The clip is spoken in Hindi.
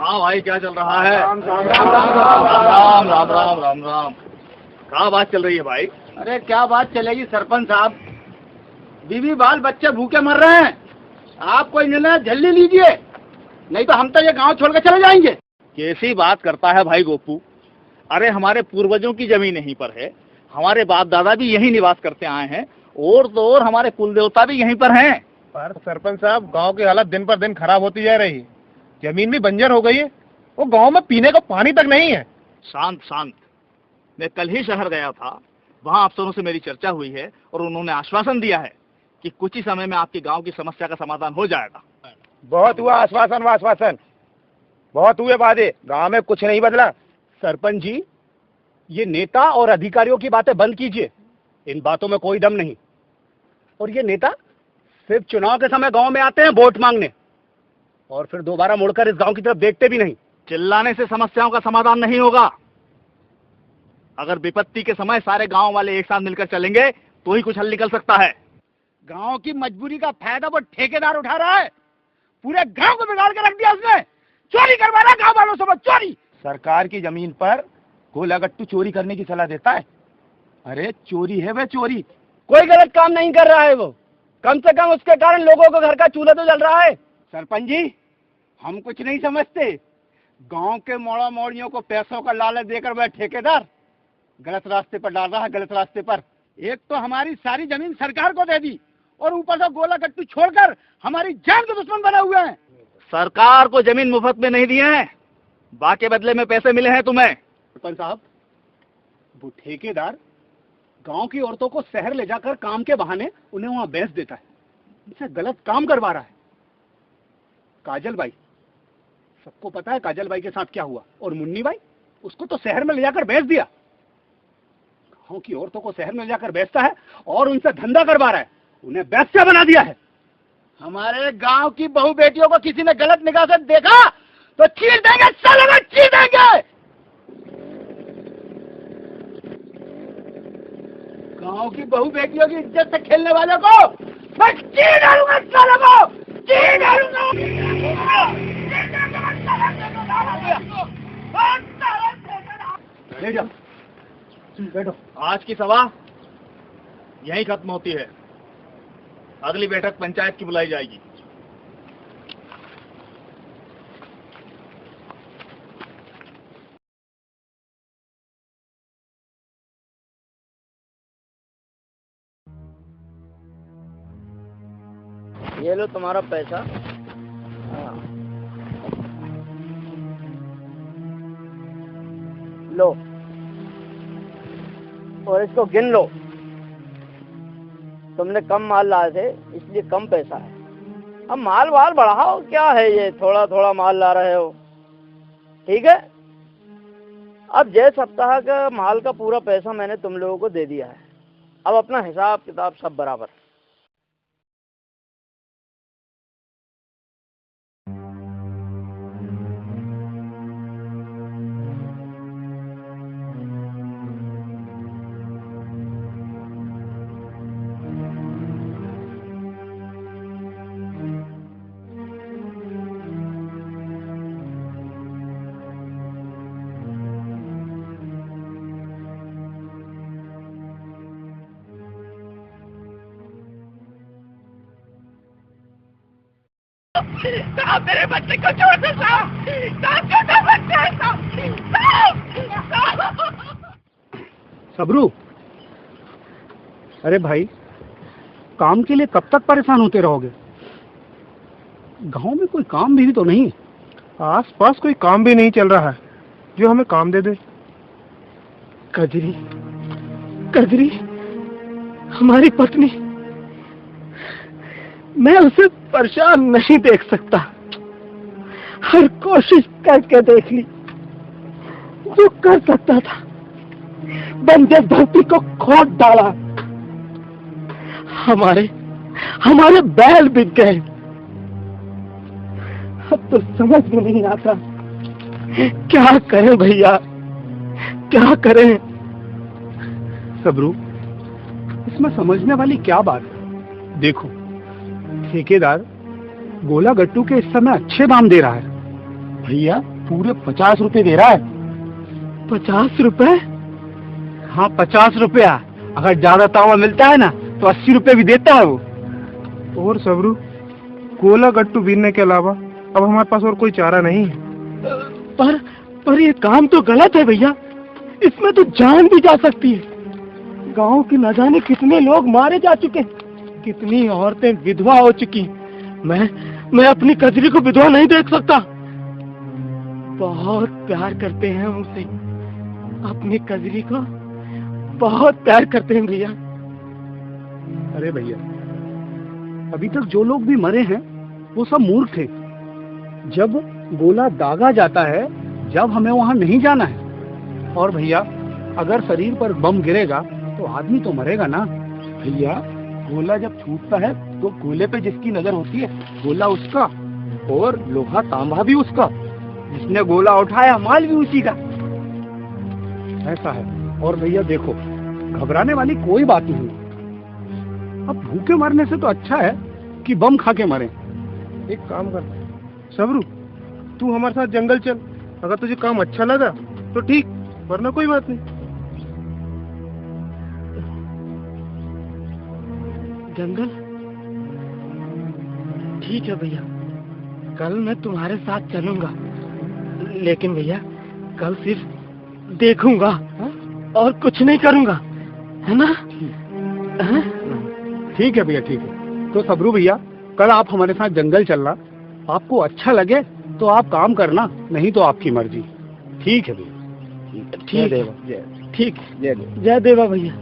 हाँ भाई, क्या चल रहा है? राम राम राम राम राम राम राम राम। क्या बात चल रही है भाई? अरे क्या बात चलेगी सरपंच साहब, बीवी बाल बच्चे भूखे मर रहे हैं। आप कोई निर्णय जल्दी लीजिए, नहीं तो हम तो ये गांव छोड़ के चले जाएंगे। कैसी बात करता है भाई गोपू? अरे हमारे पूर्वजों की जमीन यहीं पर है, हमारे बाप दादा भी यहीं निवास करते आए हैं, और तो और हमारे कुल देवता भी यहीं पर हैं। पर सरपंच साहब, गांव की हालत दिन पर दिन खराब होती जा रही है। जमीन भी बंजर हो गई है, वो गांव में पीने का पानी तक नहीं है। शांत शांत। मैं कल ही शहर गया था, वहाँ अफसरों से मेरी चर्चा हुई है और उन्होंने आश्वासन दिया है कि कुछ ही समय में आपके गांव की समस्या का समाधान हो जाएगा। बहुत हुआ आश्वासन वाश्वासन, बहुत हुए वादे, गांव में कुछ नहीं बदला। सरपंच जी, ये नेता और अधिकारियों की बातें बंद कीजिए, इन बातों में कोई दम नहीं। और ये नेता सिर्फ चुनाव के समय गांव में आते हैं वोट मांगने, और फिर दोबारा मुड़कर इस गांव की तरफ देखते भी नहीं। चिल्लाने से समस्याओं का समाधान नहीं होगा। अगर विपत्ति के समय सारे गांव वाले एक साथ मिलकर चलेंगे तो ही कुछ हल निकल सकता है। गांव की मजबूरी का फायदा वो ठेकेदार उठा रहा है, पूरे गांव को बिगाड़ के रख दिया उसने। चोरी करवा रहा है गांव वालों से, चोरी। सरकार की जमीन पर गोला गट्टू चोरी करने की सलाह देता है। अरे चोरी है वह चोरी। कोई गलत काम नहीं कर रहा है वो, कम से कम उसके कारण लोगों को घर का चूल्हा तो जल रहा है। सरपंच जी, हम कुछ नहीं समझते, गांव के मोड़ा मोड़ियों को पैसों का लालच देकर वह ठेकेदार गलत रास्ते पर डाल रहा है, गलत रास्ते पर। एक तो हमारी सारी जमीन सरकार को दे दी, और ऊपर से गोला गट्टू छोड़कर हमारी जान के दुश्मन बने हुए हैं। सरकार को जमीन मुफ्त में नहीं दिए हैं, बाकी बदले में पैसे मिले हैं तुम्हें। सरपंच साहब, वो ठेकेदार गांव की औरतों को शहर ले जाकर काम के बहाने उन्हें वहां बेच देता है, इनसे गलत काम करवा रहा है। काजल बाई, सबको पता है काजल बाई के साथ क्या हुआ। और मुन्नी बाई, उसको तो शहर में ले जाकर बेच दिया। गांव की औरतों को शहर में ले जाकर बेचता है और उनसे धंधा करवा रहा है, उन्हें बेस्या बना दिया है। हमारे गांव की बहू बेटियों को किसी ने गलत निगाह से देखा तो चीर देंगे, सालों में चीर देंगे। गांव की बहू बेटियों की इज्जत से खेलने वालों को मैं चीर डालूंगा, सालों को चीर डालूंगा। ले जाओ, बैठो। आज की सभा यहीं खत्म होती है, अगली बैठक पंचायत की बुलाई जाएगी। ये लो तुम्हारा पैसा। लो, और इसको गिन लो। तुमने कम माल लाए थे इसलिए कम पैसा है। अब माल वाल बढ़ाओ, क्या है ये थोड़ा थोड़ा माल ला रहे हो, ठीक है। अब जय सप्ताह का माल का पूरा पैसा मैंने तुम लोगों को दे दिया है। अब अपना हिसाब किताब सब बराबर। साहब, मेरे बच्चे को छोड़ दो साहब, साहब छोटा बच्चा है साहब। सबरू, अरे भाई, काम के लिए कब तक परेशान होते रहोगे? गांव में कोई काम भी तो नहीं है। आस पास कोई काम भी नहीं चल रहा है जो हमें काम दे दे। कजरी, कजरी हमारी पत्नी, मैं उसे परेशान नहीं देख सकता। हर कोशिश करके देख ली, जो कर सकता था बंजर धरती को खोद डाला। हमारे बैल बिक गए। अब तो समझ में नहीं आता क्या करें भैया, क्या करें। सबरू, इसमें समझने वाली क्या बात है? देखो, ठेकेदार गोला गट्टू के इस समय अच्छे दाम दे रहा है। भैया पूरे 50 रुपए दे रहा है। 50 रुपए? हाँ 50 रुपया। अगर ज्यादा तांबा मिलता है ना तो 80 रुपए भी देता है वो। और सबरू, गोला गट्टू बीनने के अलावा अब हमारे पास और कोई चारा नहीं है। पर ये काम तो गलत है भैया, इसमें तो जान भी जा सकती है। गांव के न जाने कितने लोग मारे जा चुके, कितनी औरतें विधवा हो चुकी। मैं अपनी कजरी को विधवा नहीं देख सकता। बहुत प्यार करते हैं उसे, अपनी कजरी को बहुत प्यार करते हैं भैया। अरे भैया, अभी तक जो लोग भी मरे हैं वो सब मूर्ख थे। जब गोला दागा जाता है, जब हमें वहां नहीं जाना है। और भैया, अगर शरीर पर बम गिरेगा तो आदमी तो मरेगा ना। भैया, गोला जब छूटता है तो गोले पे जिसकी नजर होती है, गोला उसका और लोहा तांबा भी उसका। जिसने गोला उठाया, माल भी उसी का। ऐसा है। और भैया देखो, घबराने वाली कोई बात नहीं। अब भूखे मरने से तो अच्छा है कि बम खा के मरे। एक काम कर सबरू, तू हमारे साथ जंगल चल। अगर तुझे काम अच्छा लगा तो ठीक, वरना कोई बात नहीं। जंगल? ठीक है भैया, कल मैं तुम्हारे साथ चलूंगा। लेकिन भैया, कल सिर्फ देखूंगा और कुछ नहीं करूंगा, है ना? ठीक है भैया, ठीक है। तो सबरू भैया, कल आप हमारे साथ जंगल चलना। आपको अच्छा लगे तो आप काम करना, नहीं तो आपकी मर्जी। ठीक है भैया। ठीक है, ठीक है। जय देवा भैया।